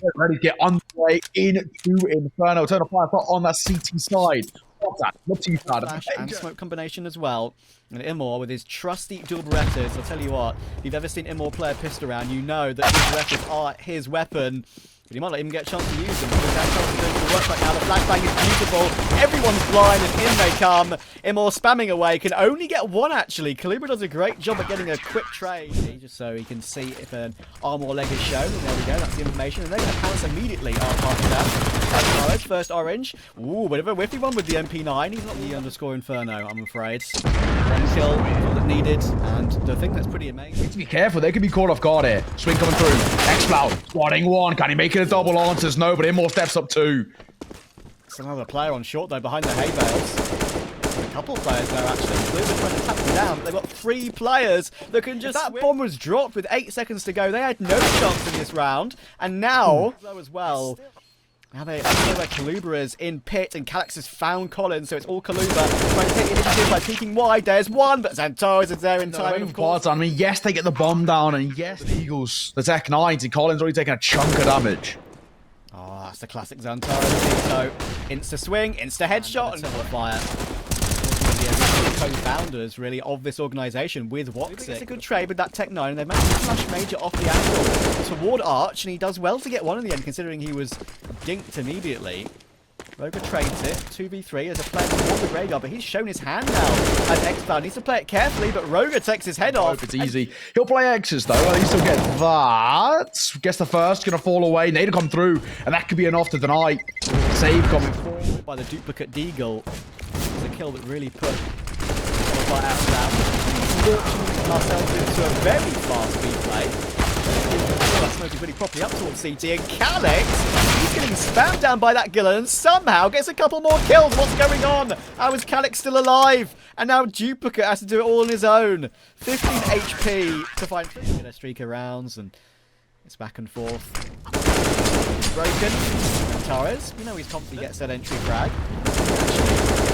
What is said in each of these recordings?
Get ready to get underway into Inferno. Turn of fire on that CT side. What's that? Not too bad. Flash and smoke combination as well. And imoRR with his trusty dual Berettas. I'll tell you what, if you've ever seen imoRR play a pistol round, you know that his Berettas are his weapon. But he might not even get a chance to use them because that chance is doing the work right now. The flashbang is beautiful. Everyone's blind and in they come. imoRR spamming away. Can only get one actually. Kaluba does a great job at getting a quick trade. Just so he can see if an arm or leg is shown. And there we go. That's the information. And they're going to pounce immediately on Partizan. First orange. Ooh, bit of a whiffy one with the MP9. He's not the underscore Inferno, I'm afraid. One kill, all that's needed. And the thing that's pretty amazing. Need to be careful. They could be caught off guard here. Swing coming through. X-Cloud. Swatting one. Can he make it a double answers? No, but imoRR steps up two. It's another player on short though behind the hay bales. A couple of players there actually. Blues are trying to tap them down, but they've got 3 players that can just. That bomb was dropped with 8 seconds to go. They had no chance in this round, and now as well. Now they know where Kaluba is in pit, and Calyx has found Collins, so it's all Kaluba trying to take the initiative by peeking wide. There's one, but XANTARES is there in time. Of course, I mean, yes, they get the bomb down, and yes, the Eagles, the Tech 9s, and Collins already taking a chunk of damage. Oh, that's the classic XANTARES. So, insta swing, insta headshot, and fire. Co-founders really of this organisation with Woxic. It's a good trade with that Tech 9, and they managed to flash Major off the angle toward Arch, and he does well to get one in the end considering he was dinked immediately. Roga trades it, 2v3 as a player toward the graveyard, but he's shown his hand now as X-Cloud needs to play it carefully, but Roga takes his head off. It's easy. He'll play X's though, at least he'll get that. Guess the first, gonna fall away, Nade come through, and that could be enough to deny. Save coming forward by the duplicate Deagle. It's a kill that really put right out of that. Launching ourselves into a very fast replay. That smoke is really properly up towards CT, and Calyx, he's getting spammed down by that Gillen and somehow gets a couple more kills. What's going on? How is Calyx still alive? And now Duplicate has to do it all on his own. 15 HP to find a streak of rounds, and it's back and forth. Broken. XANTARES, we know he's confident he gets that entry frag.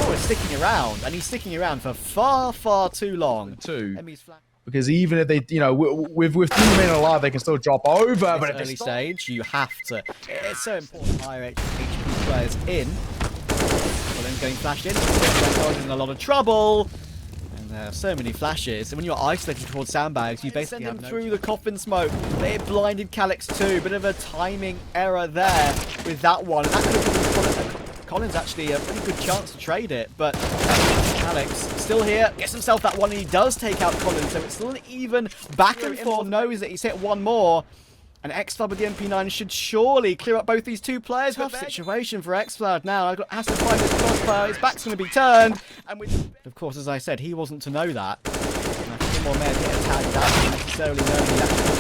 Is sticking around, and he's sticking around for far, far too long. Because even if they, you know, with 3 men alive, they can still drop over. But at early stage, you have to. It's so important. Higher HP players in. Well, then getting flashed in. Is in a lot of trouble. And there are so many flashes. And when you're isolated towards sandbags, you basically have through the coffin smoke. They blinded Calyx too. Bit of a timing error there with that one. And that could have been Collins actually a pretty good chance to trade it, but Calyx still here, gets himself that one, and he does take out Collins, so it's still an even back and forth. Knows that he's hit one more, and X-Cloud with the MP9 should surely clear up both these 2 players. Tough situation for X-Cloud now. Has to find this crossfire, his back's going to be turned, and of course, as I said, he wasn't to know that. And I think more may have hit a tag without necessarily knowing the actual.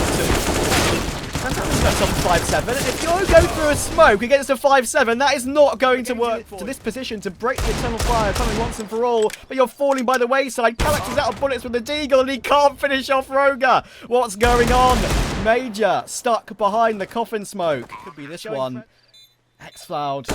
Sometimes on 5-7. If you go through a smoke against a 5-7, that is not going to work to this position to break the eternal fire coming once and for all. But you're falling by the wayside. Calyx is out of bullets with the Deagle, and he can't finish off Roga. What's going on? Major stuck behind the coffin smoke. Could be this one. X-Cloud,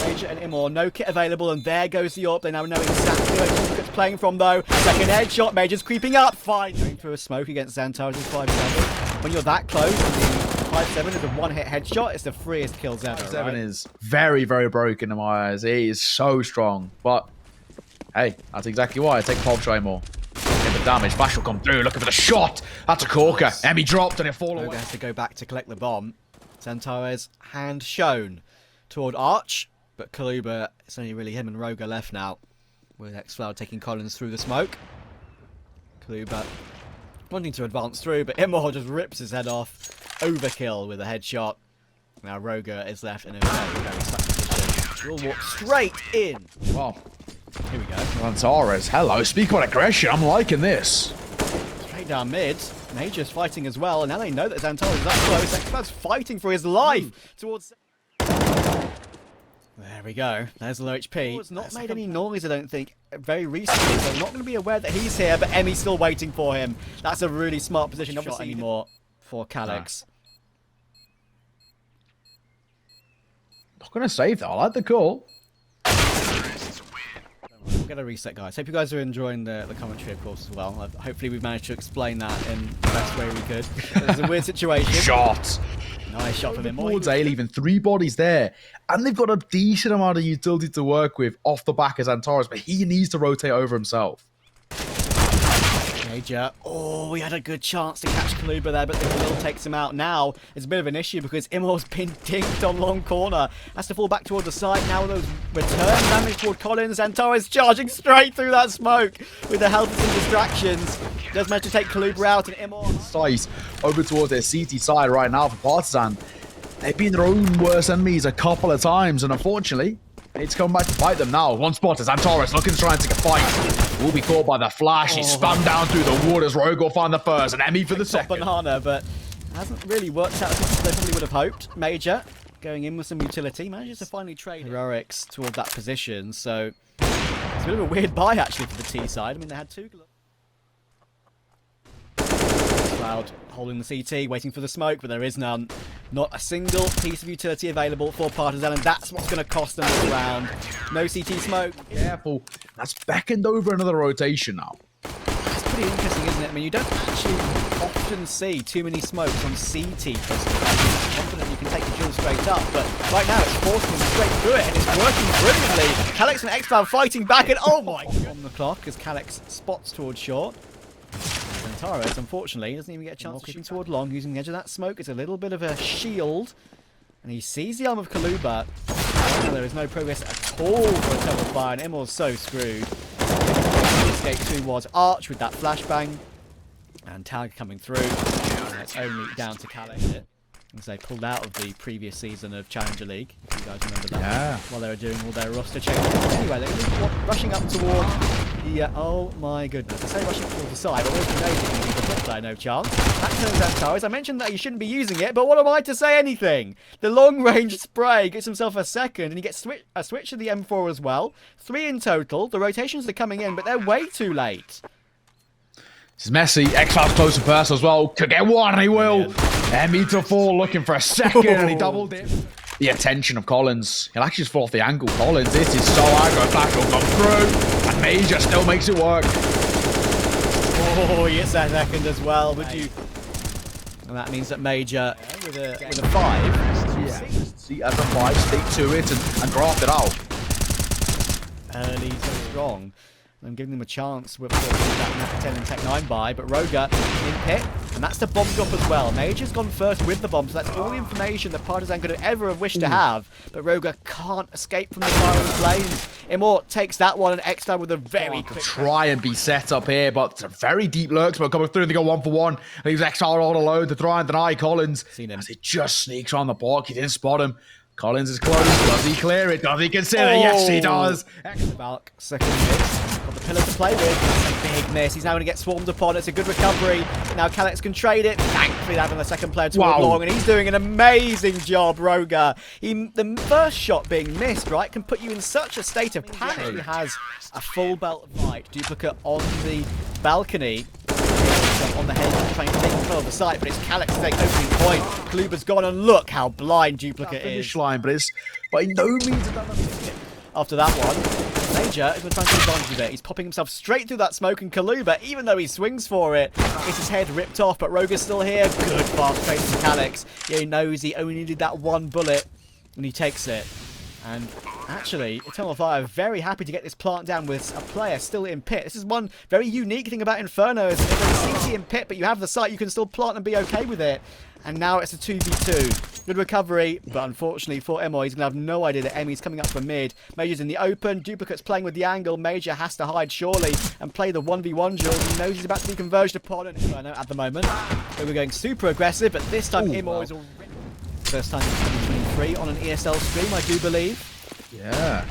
Major and imoRR, no kit available, and there goes the AWP. They now know exactly where Duplicat's playing from though. Second headshot, Major's creeping up. Fine. Going through a smoke against XANTARES with 5-7. When you're that close, 5-7 is a one-hit headshot. It's the freest kills ever. 5-7 is very, very broken in my eyes. He is so strong, but hey, that's exactly why I take pulp shot more. Get the damage. Flash will come through. Looking for the shot. That's a corker. Emmy dropped and it fall away. Has to go back to collect the bomb. XANTARES hand shown toward Arch, but Kaluba, it's only really him and Roga left now, with X-Cloud taking Collins through the smoke. Kaluba wanting to advance through, but imoRR just rips his head off. Overkill with a headshot. Now Roga is left in a very, very stuck position. We'll walk straight in. Wow. Here we go. XANTARES, hello. Speak about aggression. I'm liking this. Straight down mid. Major's fighting as well, and now they know that XANTARES is up close. X-Cloud's fighting for his life towards. There we go. There's low HP. He's not made any noise, I don't think, very recently. So I'm not going to be aware that he's here, but Emmy's still waiting for him. That's a really smart position. Not anymore for Calyx. Not going to save that. I like the call. We'll get a reset, guys. Hope you guys are enjoying the commentary, of course, as well. Hopefully we've managed to explain that in the best way we could. It was a weird situation. Shot! Nice shot from him. Towards A, leaving 3 bodies there. And they've got a decent amount of utility to work with off the back of XANTARES, but he needs to rotate over himself. Major. Oh, we had a good chance to catch Kaluba there, but the kill takes him out now. It's a bit of an issue because imoRR's been dinked on long corner. Has to fall back toward the side. Now those return damage toward Collins. XANTARES charging straight through that smoke with the help of some distractions. Does manage to take Kaluba out, and imoRRR Size over towards their CT side right now for Partizan. They've been their own worst enemies a couple of times, and unfortunately, it's come back to bite them now. One spot is XANTARES looking to try and take a fight. Will be caught by the flash. He's spun down through the waters. Rogue will find the first, and Emmy for the second. Banana, but hasn't really worked out as much as they probably would have hoped. Major going in with some utility, manages to finally trade heroics toward that position. So it's a bit of a weird buy actually for the T side. I mean, they had 2. Cloud holding the CT, waiting for the smoke, but there is none. Not a single piece of utility available for Partizan, and that's what's going to cost them this round. No CT smoke. Careful. That's beckoned over another rotation now. It's pretty interesting, isn't it? I mean, you don't actually often see too many smokes on CT. Confident you can take the drill straight up, but right now it's forcing them straight through it, and it's working brilliantly. Calyx and XCloud fighting back, and oh my god! On the clock as Calyx spots towards short. XANTARES, unfortunately, doesn't even get a chance to shoot toward long, using the edge of that smoke. It's a little bit of a shield, and he sees the arm of Kaluba. Now there is no progress at all for a Eternal Fire, and imoRR's so screwed. Escape towards Arch with that flashbang, and Tag coming through. And it's only down to Calyx. As they pulled out of the previous season of Challenger League, if you guys remember that. Yeah. While they were doing all their roster changes. Anyway, they're rushing up toward the... oh my goodness. I say rushing towards the side, but always amazing to the flip there, no chance. That turns XANTARES. I mentioned that you shouldn't be using it, but what am I to say anything? The long-range spray gets himself a second, and he gets a switch to the M4 as well. 3 in total. The rotations are coming in, but they're way too late. This is messy. XCloud's close to burst as well. Could get one, and he will. Emmy to fall, looking for a second, and he doubled it. The attention of Collins. He'll actually just fall off the angle. Collins, this is so aggro. Flash will come through, and Major still makes it work. Oh, he gets that second as well. Would you? And that means that Major with a 5. Yeah. See, as a 5, stick to it and draft it out. Early, so strong. I'm giving them a chance with that Nat 10 and Tech 9 buy, but Roga in pit, and that's the bomb drop as well. Major's gone first with the bomb, so that's all the information that Partizan could ever have wished to have, but Roga can't escape from the firing flames. imoRRR takes that one, and XCloud with a very quick... Try and be set up here, but it's a very deep lurk spell coming through, and they go 1-for-1. Leaves XCloud all alone to try and deny Collins. Seen him. As it just sneaks around the block, he didn't spot him. Collins is close. Does he clear it? Does he consider? Oh. Yes, he does. Balk, second miss. Got the pillar to play with. That's a big miss. He's now going to get swarmed upon. It's a good recovery. Now Calyx can trade it. Thankfully, having the second player toward long, and he's doing an amazing job, Roga. The first shot being missed, right, can put you in such a state of panic. He has a full belt fight. Duplicate on the balcony. On the head, trying to take control of the site, but it's Calyx to take opening point. Kaluba's gone, and look how blind Duplicate is. Finish line, but it's by no means a done. After that one, Major is going to try and take advantage of it. He's popping himself straight through that smoke, and Kaluba, even though he swings for it, gets his head ripped off, but Roga's still here. Good fast trade from Calyx. He knows he only needed that one bullet, and he takes it. And actually, Eternal Fire are very happy to get this plant down with a player still in pit. This is one very unique thing about Inferno, is if there's CT in pit, but you have the site, you can still plant and be okay with it. And now it's a 2v2. Good recovery, but unfortunately for imoRRR, he's going to have no idea that Emmy's coming up from mid. Major's in the open, Duplicate's playing with the angle. Major has to hide surely and play the 1v1 duel. He knows he's about to be converged upon an Inferno at the moment. So we're going super aggressive, but this time imoRRR is already... First time in 2023 on an ESL stream, I do believe. Yeah.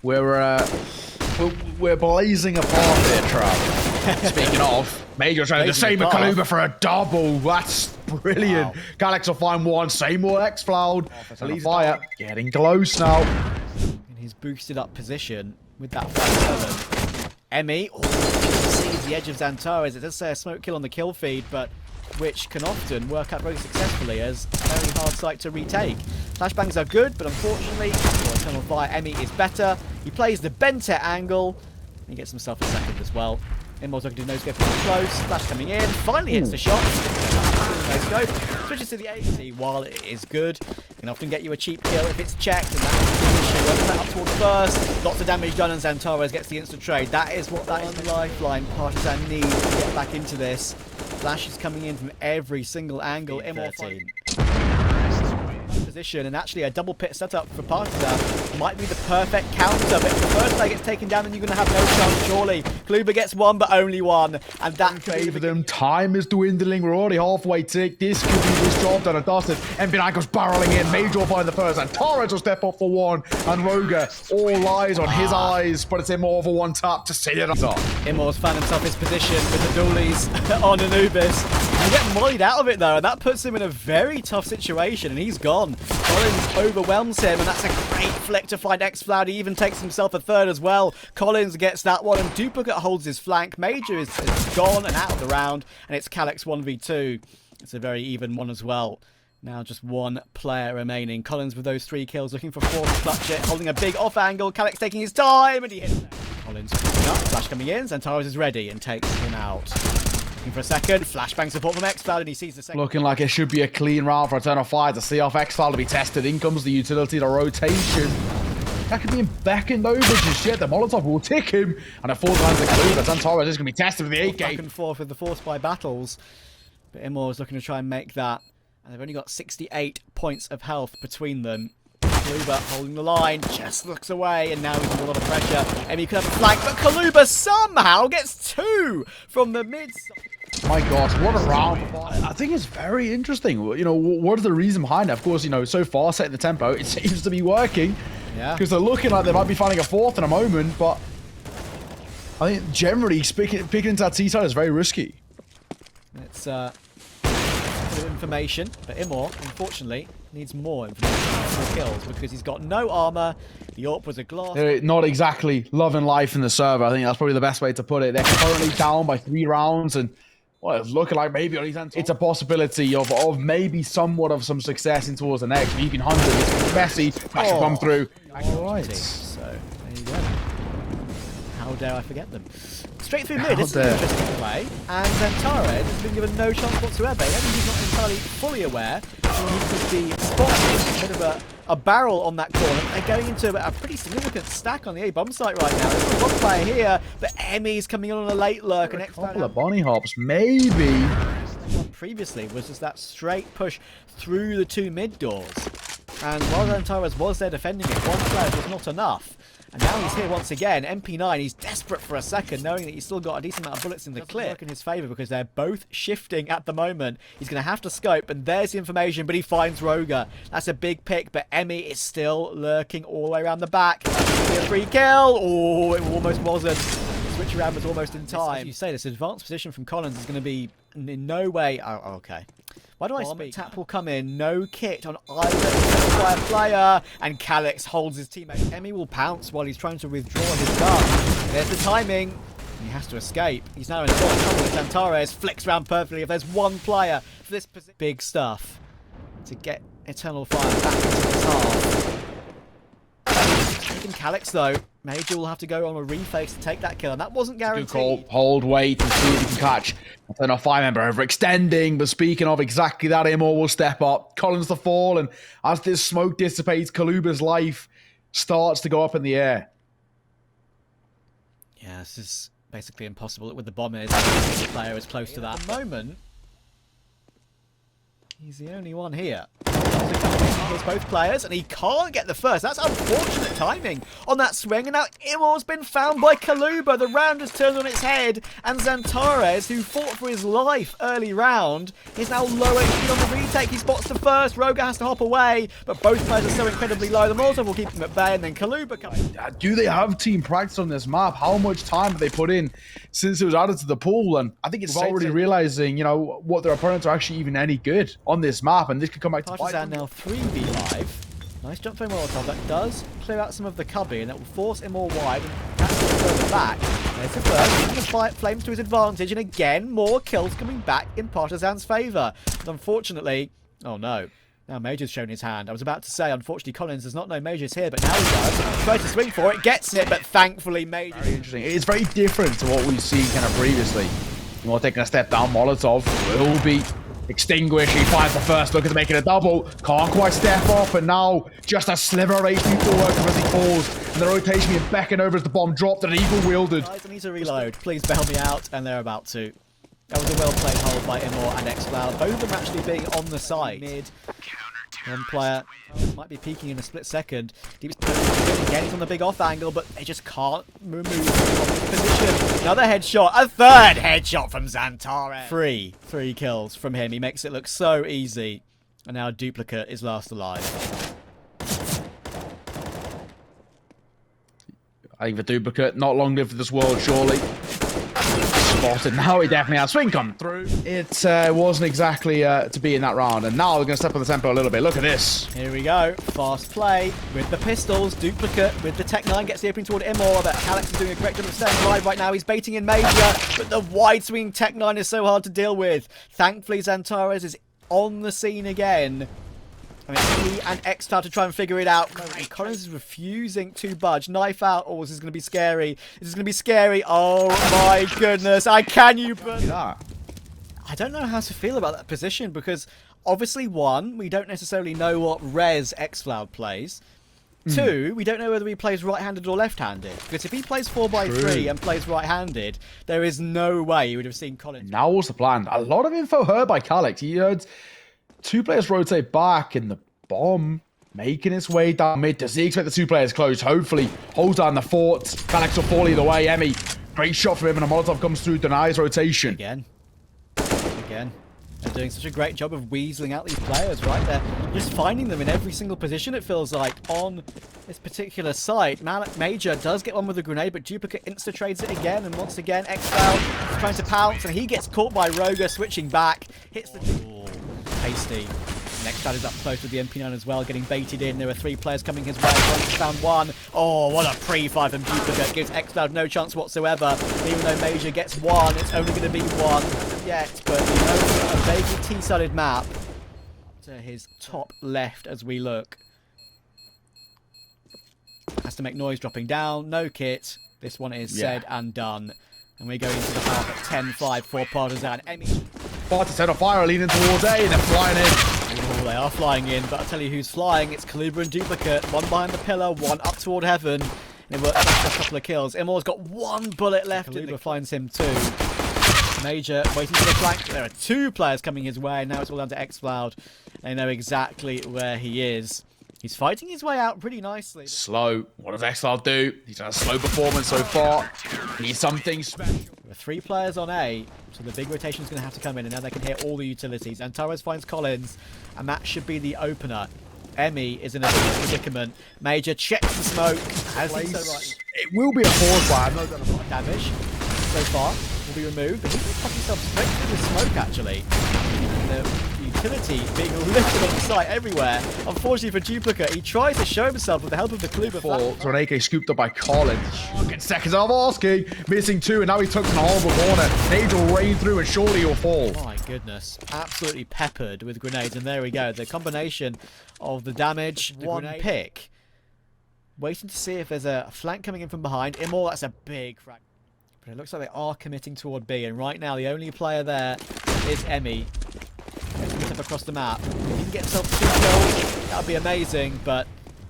We're blazing apart here, Trav. Speaking of, Major trying the same with Kaluba for a double. That's brilliant. Wow. Calyx will find one. Same more XCloud. Fire getting close now. In his boosted up position with that 5-7. Emmy sees the edge of XANTARES. It does say a smoke kill on the kill feed, but which can often work out very successfully as a very hard site to retake. Flashbangs are good, but unfortunately, for Eternal Fire, Emmy is better. He plays the Bente angle, and he gets himself a second as well. imoRR's looking to no-scope from close. Flash coming in, finally hits the shot. No-scope. Switches to the 80. While it is good, it can often get you a cheap kill if it's checked, and that's the issue. Works that up towards first. Lots of damage done, and XANTARES gets the instant trade. That is what that is lifeline Partizan needs to get back into this. Flash is coming in from every single angle. imoRR position, and actually a double pit setup for Partizan might be the perfect counter, but if the first player gets taken down, then you're going to have no chance, surely. Kluber gets one, but only one, and that Favour them. Time is dwindling. We're already halfway tick. This could be this job done. It does it. MP9 goes barreling in. Major will find the first, and Torres will step up for one, and Roga all lies on his eyes, but it's imoRR for one tap to see it. imoRR's found himself his position with the dualies on Anubis. He gets mollied out of it though, and that puts him in a very tough situation, and he's gone. Collins overwhelms him, and that's a great flick to find xFloud. He even takes himself a third as well. Collins gets that one, and Duplicate holds his flank. Major is gone and out of the round, and it's Calyx 1v2. It's a very even one as well. Now just one player remaining. Collins with those 3 kills, looking for 4 to clutch it, holding a big off angle. Calyx taking his time, and he hits it. Collins picking up, flash coming in. XANTARES is ready and takes him out. For a second, flashbang support from xFloud, and he sees the second. Looking like it should be a clean round for Eternal Fire to see off xFloud to be tested. In comes the utility, the rotation. That could be beckoned over just yet. The Molotov will tick him, and a 4th round to Kluber. XANTARES is going to be tested with the 8 Back gate. and forth with the force by battles, but imoRR is looking to try and make that, and they've only got 68 points of health between them. Kluber holding the line, just looks away, and now he's under a lot of pressure. Emmy could have a flank, but Kluber somehow gets 2 from the mid. My gosh, what a round. I think it's very interesting. You know, what is the reason behind it? Of course, you know, so far setting the tempo, it seems to be working. Yeah. Because they're looking like they might be finding a 4th in a moment, but I think generally picking into that T-side is very risky. It's a bit of information, but imoRR, unfortunately, needs more information for kills because he's got no armor. The AWP was a glass. They're not exactly loving life in the server. I think that's probably the best way to put it. They're currently down by 3 rounds, and well, it's looking like maybe it's a possibility of maybe somewhat of some success in towards the next. But you can hunt it. It's messy. Flash will come through. All right. So there you go. How dare I forget them? Straight through mid. This is an interesting play, and XANTARES has been given no chance whatsoever. Maybe he's not entirely fully aware. He could be spotted a bit of a barrel on that corner. They're going into a pretty significant stack on the A bomb site right now. There's one player here, but Emmy's coming on a late lurk. A couple of bunny hops, maybe. Previously was just that straight push through the 2 mid doors. And while XANTARES was there defending it, one player was not enough. And now he's here once again. MP9, he's desperate for a second, knowing that he's still got a decent amount of bullets in the clip. Work in his favour because they're both shifting at the moment. He's going to have to scope, and there's the information, but he finds Roga. That's a big pick, but Emmy is still lurking all the way around the back. A free kill. Oh, it almost wasn't. The switch around was almost in time. As you say, this advanced position from Collins is going to be in no way... Oh, okay. Why do I speak? Tap will come in, no kit on either by a player, and Calyx holds his teammate. Emmy will pounce while he's trying to withdraw his gun. There's the timing. He has to escape. He's now in a lot of trouble with XANTARES. Flicks around perfectly. If there's one player for this position, big stuff to get Eternal Fire back into this half. Even Calyx though, Major will have to go on a reface to take that kill, and that wasn't guaranteed. Good call. Hold, wait, and see if he can catch Eternal Fire member overextending. But speaking of exactly that, imoRR will step up. Collins to fall, and as this smoke dissipates, Kaluba's life starts to go up in the air. Yeah, this is basically impossible with the bombers. The player is close to that. At the moment, he's the only one here. Here's both players, and he can't get the first. That's unfortunate timing on that swing, and now imoRR's been found by Kaluba. The round has turned on its head, and XANTARES, who fought for his life early round, is now low HP on the retake. He spots the first. Roga has to hop away, but both players are so incredibly low. The Molotov will keep him at bay, and then Kaluba comes. Do they have team practice on this map? How much time have they put in since it was added to the pool? And I think it's already realizing, you know, what their opponents are actually even any good on this map, and this could come back to Partizan now 3v5. Nice jump from Molotov. That does clear out some of the cubby, and that will force imoRR wide and that's further back. There's the first. The flames to his advantage, and again, more kills coming back in Partizan's favour. But unfortunately, oh no. Now Major's shown his hand. I was about to say, unfortunately, Collins does not know Major's here, but now he does. Tries to swing for it, gets it, but thankfully Major. Very interesting. It's very different to what we've seen kind of previously. You know, taking a step down, Molotov will be Extinguish, he finds the first, looking to make it a double. Can't quite step up, and now just a sliver of HP to work as he falls. And the rotation being beckoned over as the bomb dropped and Eagle wielded. Guys, I need to reload. Please bail me out, and they're about to. That was a well-played hold by imoRR and XCloud. Both of them actually being on the side. Mid. One player might be peeking in a split second. Deep again, he's on the big off angle, but they just can't move from his position. Another headshot, a third headshot from XANTARES. Three kills from him. He makes it look so easy. And now Duplicate is last alive. I think the Duplicate, not long live for this world, surely. Spotted. Now he definitely has swing come through. It wasn't exactly to be in that round, and now they're going to step on the tempo a little bit. Look at this. Here we go. Fast play with the pistols. Duplicate with the Tech 9 gets the opening toward imoRR, but Calyx is doing a great job of staying alive right now. He's baiting in Major, but the wide swing Tech 9 is so hard to deal with. Thankfully, XANTARES is on the scene again. I mean, he and XCloud to try and figure it out. And Collins is refusing to budge. Knife out. Oh, this is going to be scary. This is going to be scary. Oh, my goodness. Can you... I don't know how to feel about that position because, obviously, one, we don't necessarily know what res XCloud plays. Two, we don't know whether he plays right-handed or left-handed. Because if he plays 4x3 and plays right-handed, there is no way you would have seen Collins. Now what's the plan? A lot of info heard by Calyx. He heard... two players rotate back, and the bomb making its way down mid. Does he expect the two players close? Hopefully, holds down the fort. Calyx will fall either way. Emmy, great shot from him, and a Molotov comes through, denies rotation. Again. They're doing such a great job of weaseling out these players, right? They're just finding them in every single position, it feels like, on this particular site. Major does get one with a grenade, but Duplicate insta-trades it again, and once again, XCloud is trying to pounce, and he gets caught by Roger, switching back, hits the... Hasty. XCloud is up close with the MP9 as well, getting baited in. There are three players coming his way. He's found one. Oh, what a pre-fire from Duplicate. Gives XCloud no chance whatsoever. Even though Major gets one, it's only going to be one yet. But you know, a vaguely T-sided map to his top left as we look. Has to make noise dropping down. No kit. This one is said and done. And we go into the half at 10-5 for Partizan. Partizan on fire, leaning towards A, and they're flying in. Oh, they are flying in, but I'll tell you who's flying. It's Kaluba and Duplicate. One behind the pillar, one up toward heaven. And it works for a couple of kills. imoRR's got one bullet left. Kaluba finds him too. Major waiting for the flank. There are two players coming his way. Now it's all down to XCloud. They know exactly where he is. He's fighting his way out pretty nicely. Slow. What does XCloud do? He's done a slow performance so far. Needs something special. There are three players on A, so the big rotation is going to have to come in, and now they can hit all the utilities. XANTARES finds Collins, and that should be the opener. Emmy is in a predicament. Major checks the smoke. As he's so right. It will be a pause by. I've not done a lot of damage so far. Will be removed, but he can pop himself straight through the smoke, actually. And the utility being lifted on the site everywhere. Unfortunately for Duplicate, he tries to show himself with the help of the Kaluba flag. So an AK scooped up by Collins. Seconds of asking, missing two, and now he tucks in a horrible corner. Nades will rain through, and surely he'll fall. My goodness, absolutely peppered with grenades, and there we go. The combination of the damage, the one grenade pick. Waiting to see if there's a flank coming in from behind. imoRR, that's a big crack. But it looks like they are committing toward B, and right now the only player there is Emmy. Up across the map. If he can get himself 2 kills, that would be amazing, but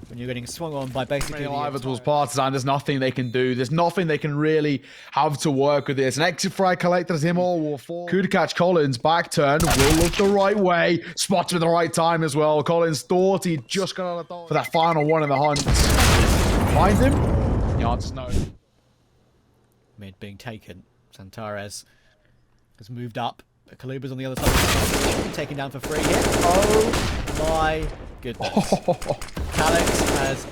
when you're getting swung on by basically either towards Partizan, there's nothing they can do. There's nothing they can really have to work with this. An exit frag collected as imoRR will fall. Could catch Collins, back turn, will look the right way. Spotted at the right time as well. Collins thought he'd just got out of dodge for that final one in the hunt. Find him? The answer's no. Mid being taken. XANTARES has moved up. Kaluba's on the other side. Taken down for free here. Oh my goodness. Calyx has...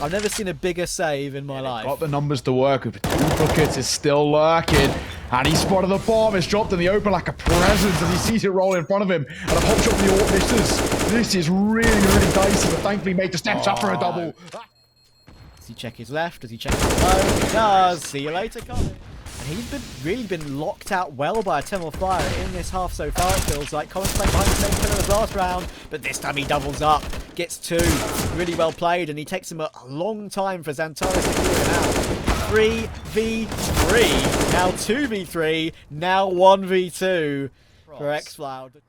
I've never seen a bigger save in my life. Got the numbers to work with. Duplicates is still lurking. And he spotted the bomb. It's dropped in the open like a present as he sees it roll in front of him. And a pop shot from the AWP. This is really, really dicey. But thankfully, Major steps up for a double. Does he check his left? Does he check his low? He does. See you later, Collins. And he's really been locked out well by a thermal fire in this half so far, it feels like. Collins playing behind the same pillar as last round, but this time he doubles up, gets 2. Really well played, and he takes him a long time for XANTARES to clear him out. 3v3, now 2v3, now 1v2 for XCloud.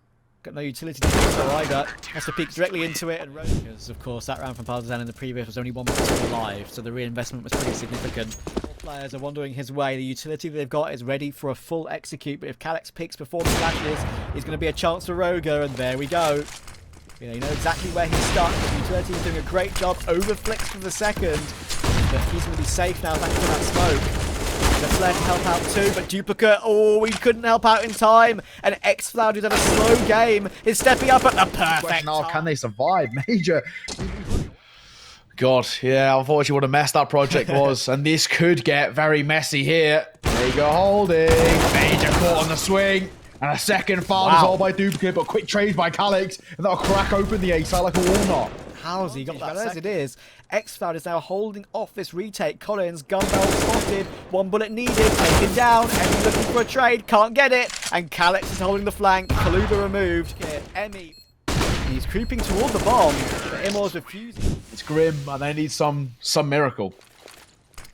Got no utility to do so either. Has to peek directly into it, and because of course that round from Partizan in the previous was only 1% alive, so the reinvestment was pretty significant. All players are wandering his way. The utility they've got is ready for a full execute, but if Calyx picks before the flashes, it's going to be a chance for Roger, and there we go. You know exactly where he's stuck. The utility is doing a great job. Overflicks for the second, but he's going to be safe now thanks to that smoke. The flare to help out too, but Duplicate, oh, he couldn't help out in time. And XFloud, who's had a slow game, is stepping up at the perfect time. Can they survive? Major. God, yeah, unfortunately what a mess that project was. And this could get very messy here. There you go, holding. Major caught on the swing. And a second foul is all by Duplicate, but quick trade by Calyx. And that'll crack open the ace like a walnut. How's he got that as it is? XFloud is now holding off this retake. Collins, gun barrel spotted, 1 bullet needed, taken down, Emmy looking for a trade, can't get it, and Calyx is holding the flank, Kaluga removed. Emmy, he's creeping toward the bomb, but imoRR's refusing. It's grim, and they need some miracle.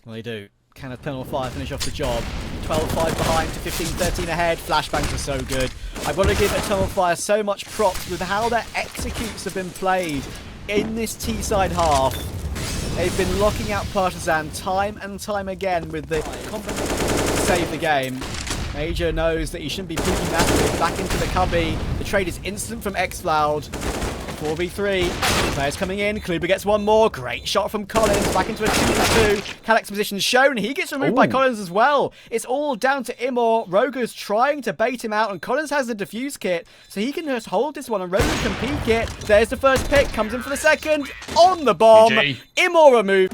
Well, they do. Can a Tunnel Fire finish off the job? 12-5 behind to 15-13 ahead. Flashbangs are so good. I've got to give Tunnel Fire so much props with how their executes have been played in this T-side half. They've been locking out Partizan time and time again with the confidence to save the game. Major knows that he shouldn't be peeking that back into the cubby. The trade is instant from XFloud. 4v3. Players coming in. Kluber gets one more. Great shot from Collins. Back into a 2v2. Calyx position shown. He gets removed by Collins as well. It's all down to imoRRR. Roger's trying to bait him out, and Collins has the defuse kit, so he can just hold this one, and Roger can peek it. There's the first pick. Comes in for the second. On the bomb. imoRRR removed.